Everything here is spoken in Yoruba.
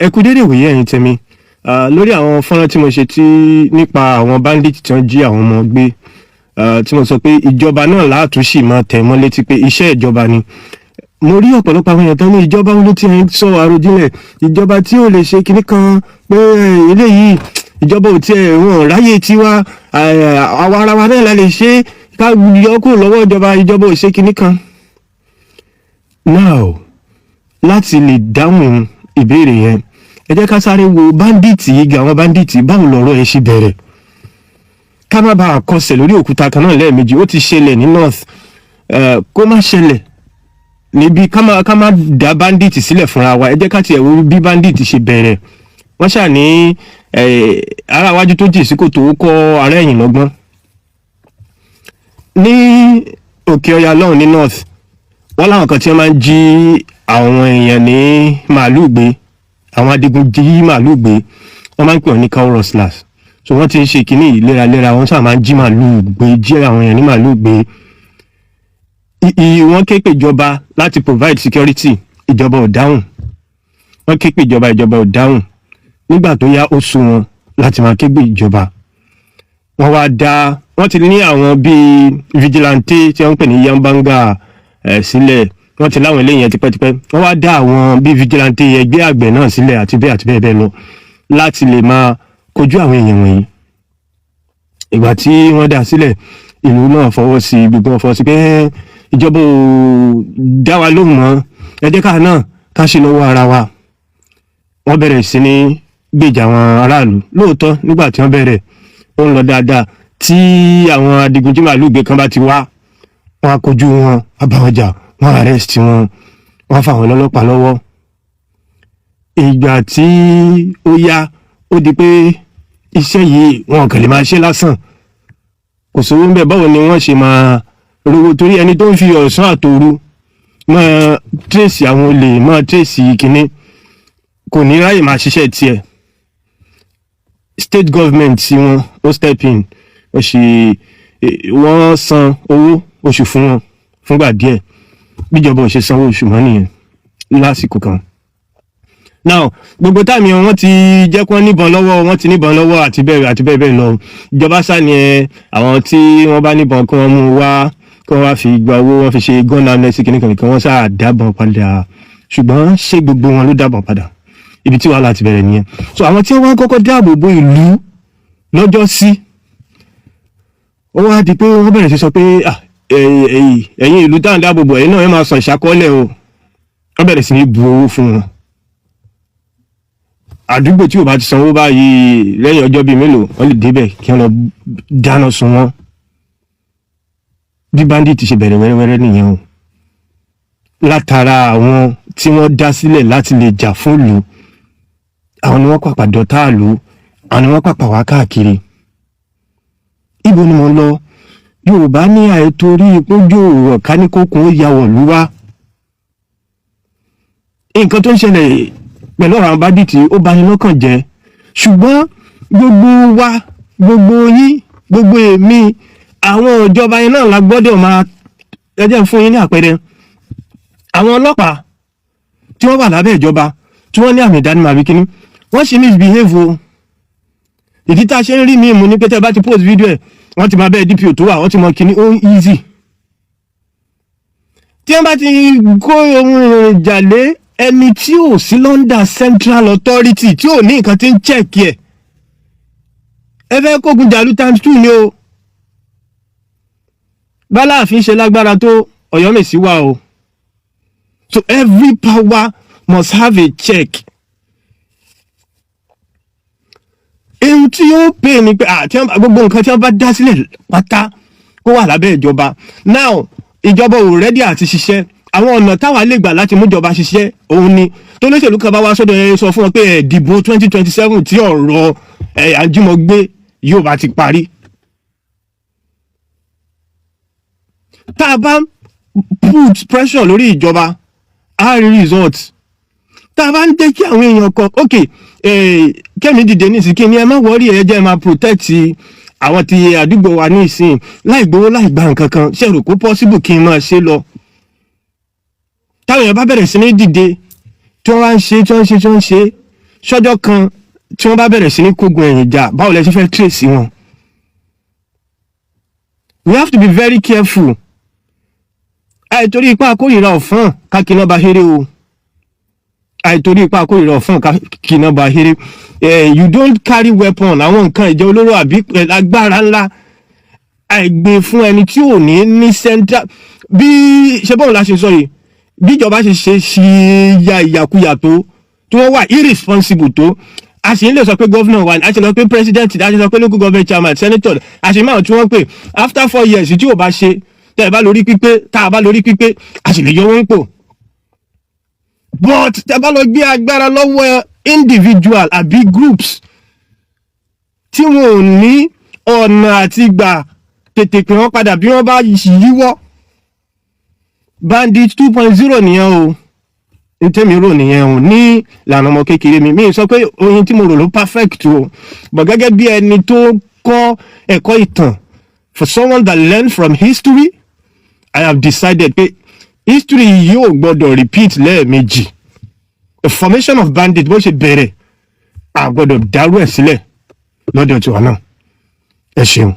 ẹ kú dédé ìwòye ẹ̀yin tèmi lórí àwọn fọ́nrán tí mo ṣe nípa àwọn bandit tí wọ́n jí àwọn ọmọ gbé tí mo sọ pé ìjọba náà látúnṣì máa tẹ̀ mọ́ létí pé iṣẹ́ ìjọba ni. Mo rí ọ̀pọ̀lọpọ̀ àwọn èèyàn tán ní ìjọba ló ti ń sọ Arojinle, ìjọba tí ò lè ṣe kinní kan pé eléyìí ìjọba ò tiẹ̀ wọn ráyè tiwa àwa ara wa náà la lè ṣe ká yọ kúrò lọ́wọ́ ìjọba ò ṣe kinní kan. Now láti lè dáhùn ìbéèrè yẹn ẹ jẹ́ ká sáré wo bandit yìí gan, àwọn bandit báwo lọ̀rọ̀ ẹ ṣe bẹ̀rẹ̀ ká má bàa kọsẹ̀ lórí òkúta kan náà lẹ́ẹ̀mejì. Ó ti ṣẹlẹ̀ ní north kó má ṣẹlẹ̀ níbi ká má dá bandit sílẹ̀ fúnra wa. Ẹ jẹ́ ká tiẹ̀ wo bí bandit ṣe bẹ̀rẹ̀. Wọ́n ṣà ní ara iwájú tó jì sí kòtò ó kọ́ ara ẹ̀yìn lọ́gbọ́n. Ní òkè ọya lọ́hùn ní north wọ́n láwọn kan tí wọ́n máa ń jí àwọn èèyàn ní màálù gbé, àwọn adigun jí màálù gbé, wọ́n máa ń pè wọ́n ní cow rustlers. So wọ́n ti ń ṣe kínní léraléra, wọ́n sábà máa ń jí màálù gbé, jí àwọn èèyàn ní màálù gbé. Wọ́n ké pè ìjọba láti provide security, ìjọba ò dáhùn. Wọ́n ké pè ìjọba ò dáhùn. Nígbà tó yá ó sú wọn láti máa ké pè ìjọba. Wọ́n ti ní àwọn bíi vigilante tí wọ́n ń pè ní yambanga sílẹ̀. Wọ́n ti láwọn eléyìí tipẹ́tipẹ́. Wọ́n wá dá àwọn bíi vigilante ẹgbẹ́ àgbẹ̀ náà sílẹ̀ àti bẹ́ẹ̀ bẹ́ẹ̀ lọ láti lè máa kojú àwọn èèyàn wọ̀nyí. Ìgbà tí wọ́n dá sílẹ̀ ìlú náà fọwọ́ sí, gbogbo wọn fọwọ́ sí pé ìjọba ò dá wa lóhùn mọ́, ẹ jẹ́ ká náà ká ṣe lọ́wọ́ ara wa. Wọ́n bẹ̀rẹ̀ sí ní gbèjà àwọn aráàlú. Lóòótọ́ nígbà tí wọ́n bẹ̀rẹ̀ ó ń lọ dáadáa. Tí àwọn adigunjí màálù gbé kan bá ti wá, wọ́n á kojú wọn, á bá wọn jà, wọ́n arrest wọn, wọ́n fà wọ́n lọ́lọ́pàá lọ́wọ́. Ìgbà tí ó yá ó di pé iṣẹ́ yìí wọn kàn lè máa ṣe lásán, kò sówó ń bẹ̀. Báwo ni wọ́n ṣe máa rówó? Torí ẹni tó ń fi ọ̀sán àtòru máa tírèsì àwọn olè, máa tírèsì kínní, kò ní ráyè máa ṣiṣẹ́ tiẹ̀. State government tí wọn ó step in, wọ́n san owó oṣù fún wọn fúngbà díẹ̀. Bíjọba ò ṣe sanwó oṣù mọ́ nìyẹn lásìkò kan. Now gbogbo táàmì wọn ti jẹ́ kí wọ́n níbọn lọ́wọ́ àti bẹ́ẹ̀ lọ. Ìjọba sá ni àwọn tí wọ́n bá níbọn kí wọ́n mú wá, kí wọ́n wá fi gba owó, wọ́n fi ṣe gun amnesty kìnnìkan kí wọ́n sá dábọn padà. Ṣùgbọ́n ṣé gbogbo wọn ló dábọn padà? Ibi tí wàhálà ti bẹ̀rẹ̀ nìyẹn. So àwọn tí wọ́n kọ́kọ́ dáàbò bo ìlú lọ́jọ́ sí, ó wá di pé wọ́n bẹ̀rẹ̀ sí sọ pé ẹ̀yin ìlú táwọn dáàbò bò ẹ̀yin náà ẹ máa san ìṣàkọọ́lẹ̀ o. Wọ́n bẹ̀rẹ̀ sí ní bu owó fún wọn. Àdúgbò tí ò bá ti sanwó báyìí lẹ́yìn ọjọ́ bíi mélòó wọ́n lè débẹ̀ kí wọ́n lọ dáná sun wọn. Bí bandit ṣe bẹ̀rẹ̀ wẹ́rẹ́wẹ́rẹ́ nìyẹn o. Látara àwọn tí wọ́n dá sílẹ̀ láti lè jà fún ìlú, àwọn ni wọ́n pàpà dọ̀tá ìlú, àwọn ni wọ́n pàpà wá káàkiri. Ibo ni mo lọ? Yorùbá ní àìtorí ìpójú ọ̀ká ní kókun ó ya wọ̀lú wá. Nǹkan tó ń ṣẹlẹ̀ pẹ̀lú ọ̀rọ̀ àwọn bandit ó bani lọ́kàn jẹ́. Ṣùgbọ́n gbogbo wa, gbogbo yín, gbogbo èmi, àwọn ìjọba yẹn náà la gbọ́dọ̀ máa, ẹ jẹ́ fún yín ní àpẹẹrẹ. Àwọn ọlọ́pàá tí wọ́n wà lábẹ́ ìjọba tí wọ́n ní àmì ìdánimọ̀ àbí kíní, wọ́n ṣe misbehave o. Ìdí tá a ṣe ń rí mi mú ní pé tẹ́ bá ti post video ẹ̀ wọ́n ti máa bẹ́ẹ̀ DPO tó wà, wọ́n ti mọ kíní ó easy. Tí wọ́n bá ti kó ohun ìjà lé ẹni tí ò sí London Central Authority tí ò ní nǹkan tí ń check ẹ̀, ẹ fẹ́ kógun jàlú ×2 ni o. Báláàfin ṣe lágbára tó Ọ̀yọ́mèsì wà o. So every power must have a check. Èyí tí ó pè ní pé gbogbo nǹkan tí wọ́n bá dá sílẹ̀ pátá kó wà lábẹ́ ìjọba. Now ìjọba ò ready àti ṣiṣẹ́. Àwọn ọ̀nà táwa lè gbà láti mú ìjọba ṣiṣẹ́ òun ni tó lóṣèlú kan bá wá sọ́dọ̀ ẹ sọ fún wọn pé ìdìbò 2027 tí ọ̀rọ̀ àjímọ̀gbé yóò bá ti parí. Tá a bá put pressure lórí ìjọba á rí result. Tá a bá ń jẹ́ kí àwọn èèyàn kan kẹ́mi dìde nísìkí ni ẹ má wọ́rí ẹ jẹ́ máa protect àwọn ti àdúgbò wa ní ìsìn láì gbowó láì gba nǹkan kan. Ṣé rò kó possible kí n máa ṣe lọ? Táwọn èèyàn bá bẹ̀rẹ̀ sí ní dìde tí wọ́n wá ń ṣe ṣọ́jọ́ kan tí wọ́n bá bẹ̀rẹ̀ sí ní kógun ẹ̀yìn jà báwo lẹ ṣe fẹ́ trace wọn. We have to be very careful. Àìtorí ipá akórìíra ọ̀fọ́n kákiná bá héré o. Àìtorí ipá akórìíra ọ̀fọ́n kákiná bá héré. You don't carry weapon àwọn nǹkan ìjà olóró àbí agbára ńlá àìgbé fún ẹni tí ò ní central bí ṣe bọ́ọ̀ la ṣe sọ yìí bí ìjọba ṣe ya ìyàkuyà tó tí wọ́n wà irresponsible tó a sì ń lè sọ pé governor wa a sì lọ pé president a sì sọ pé local government chairman senator a sì máa tí wọ́n pè after 4 years tí ò bá ṣe tá a bá lórí pípé a sì lè yọ wọ́n pò but tá a bá lọ gbé agbára lọ́wọ́ individual àbí groups tí wọn ò ní ọ̀nà àti gbà tètè pé wọ́n padà bí wọ́n bá yíwọ́ bandit 2.0 nìyẹn o ntẹ́mi rò nìyẹn o ní ìlànà ọmọ kékeré mi sọ pé oyin tí mo rò ló perfect o but gẹ́gẹ́ bí ẹni tó kọ́ ẹ̀kọ́ ìtàn for someone that learned from history I have decided pé history yóò gbọ́dọ̀ repeat lẹ́ẹ̀mejì the formation of bandit bó ṣe bẹ̀rẹ̀ a gbọ́dọ̀ dárú ẹ̀ sílẹ̀ lọ́dọ̀ tiwa náà ẹ ṣeun.